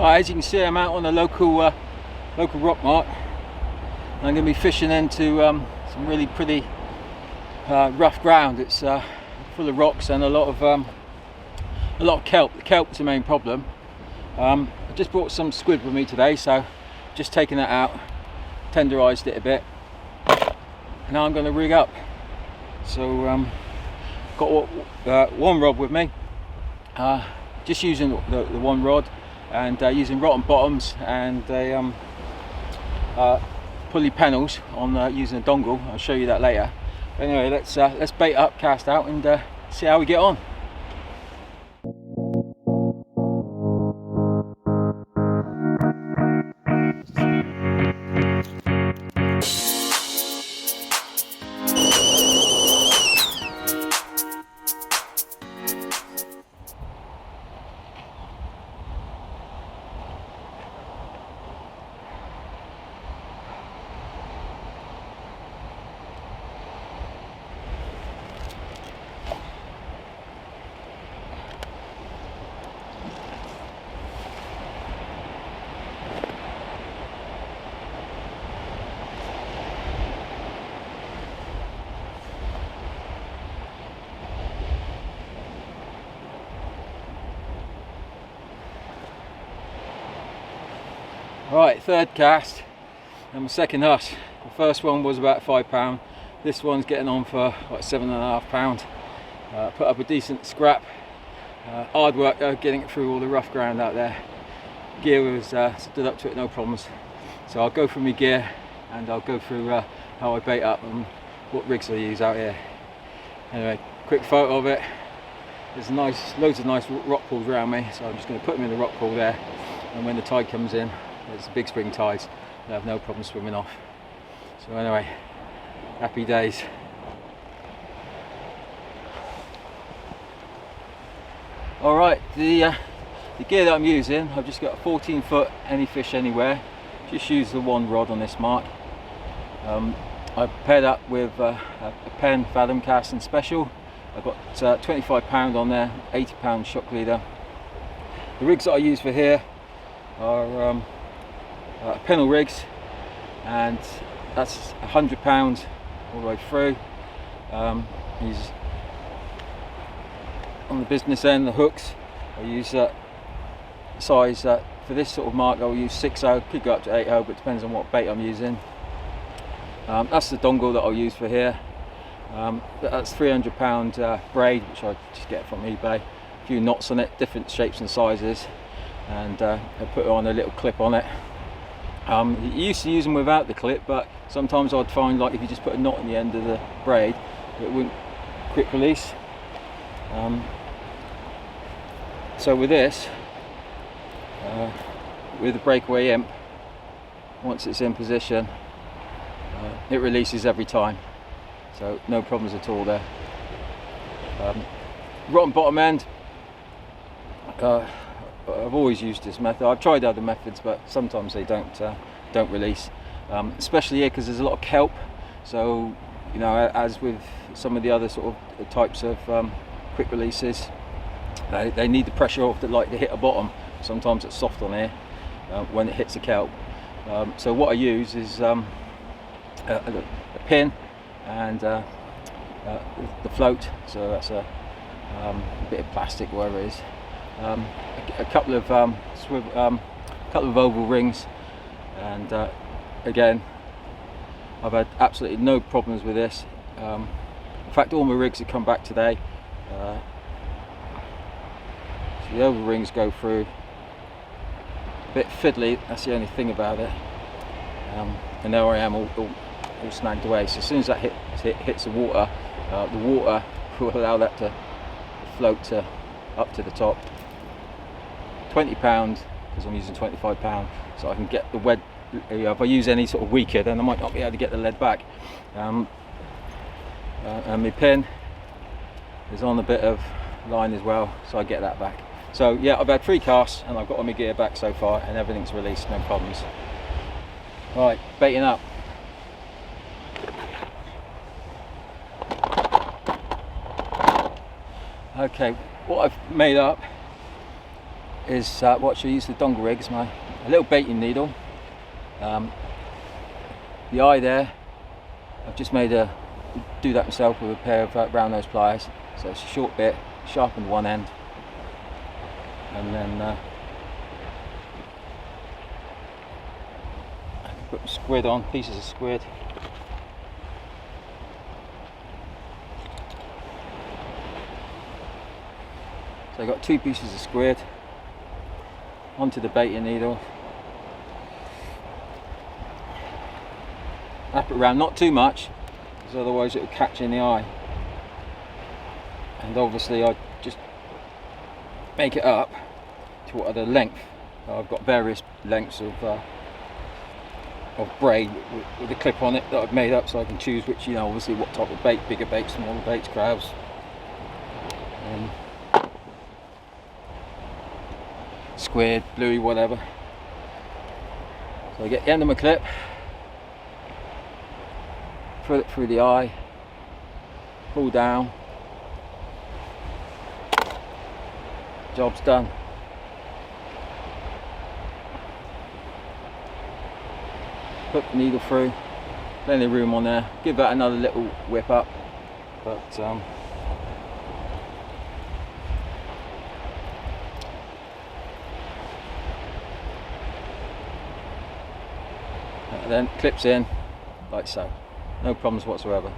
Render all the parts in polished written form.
Right, as you can see, I'm out on a local rock mark. I'm going to be fishing into some really pretty rough ground. It's full of rocks and a lot of kelp. The kelp's the main problem. I just brought some squid with me today, so just taking that out, tenderized it a bit. Now I'm going to rig up. So got one rod with me, just using the one rod, and using rotten bottoms and pulley panels on using a dongle. I'll show you that later. But anyway, let's bait up, cast out, and see how we get on. Right, third cast and my second Huss. The first one was about £5. This one's getting on for like £7.5. Put up a decent scrap. Hard work though, getting it through all the rough ground out there. Gear was stood up to it, no problems. So I'll go through my gear and I'll go through how I bait up and what rigs I use out here. Anyway, quick photo of it. There's loads of nice rock pools around me, so I'm just going to put them in the rock pool there, and when the tide comes in, it's big spring tides, I have no problem swimming off. So anyway, happy days. Alright, the gear that I'm using, I've just got a 14-foot any fish anywhere. Just use the one rod on this mark. I paired up with a Penn Fathom Casting Special. I've got £25 on there, £80 shock leader. The rigs that I use for here are pennel rigs, and that's £100 all the way through. Use on the business end the hooks. I use size for this sort of mark. I'll use 6/0, could go up to 8/0, but it depends on what bait I'm using. That's the dongle that I'll use for here. That's £300 braid, which I just get from eBay. A few knots on it, different shapes and sizes, and I put on a little clip on it. You used to use them without the clip, but sometimes I'd find, like, if you just put a knot in the end of the braid, it wouldn't quick release. So with this, with the breakaway imp, once it's in position, it releases every time, so no problems at all there. Rotten bottom end, I've always used this method. I've tried other methods, but sometimes they don't release, especially here because there's a lot of kelp. So, you know, as with some of the other sort of types of quick releases, they need the pressure off to hit a bottom. Sometimes it's soft on here when it hits the kelp. So what I use is a pin and the float. So that's a bit of plastic, whatever it is. A couple of oval rings, and again, I've had absolutely no problems with this. In fact, all my rigs have come back today. So the oval rings go through. A bit fiddly, that's the only thing about it. And there I am, all snagged away. So as soon as that hits the water will allow that to float up to the top. £20 because I'm using £25, so I can get the lead. If I use any sort of weaker, then I might not be able to get the lead back. And my pin is on a bait of line as well, so I get that back. So yeah, I've had 3 casts and I've got all my gear back so far, and everything's released, no problems. Right, baiting up. Okay, what I've made up is what I use the dongle rig is a little baiting needle. The eye there, I've just do that myself with a pair of round nose pliers. So it's a short bit, sharpened one end, and then I can put some squid on, pieces of squid. So I've got 2 pieces of squid onto the baiting needle. Wrap it around, not too much, because otherwise it will catch in the eye. And obviously I just make it up to what the length. I've got various lengths of braid with a clip on it that I've made up, so I can choose which, obviously what type of bait, bigger baits, smaller baits, crabs. Squid, bluey, whatever. So I get the end of my clip, thread it through the eye, pull down, job's done. Put the needle through, plenty of room on there, give that another little whip up, but and then clips in like so, no problems whatsoever.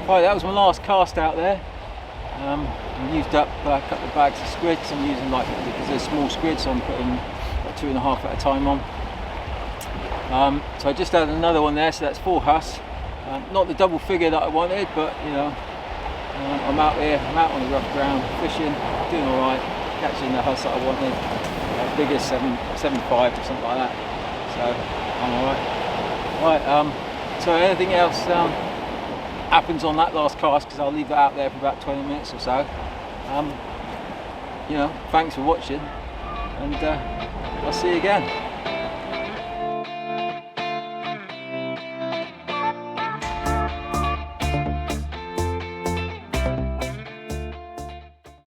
Right, that was my last cast out there. I used up a couple of bags of squid, so I'm using because they're small squid, so I'm putting about 2.5 at a time on. So I just added another one there, so that's Bull Huss. Not the double figure that I wanted, but I'm out here, I'm out on the rough ground, fishing, doing alright, catching the Huss that I wanted. Biggest 7.5 or something like that, so I'm alright. Right, so anything else happens on that last cast, because I'll leave that out there for about 20 minutes or so. Thanks for watching, and I'll see you again.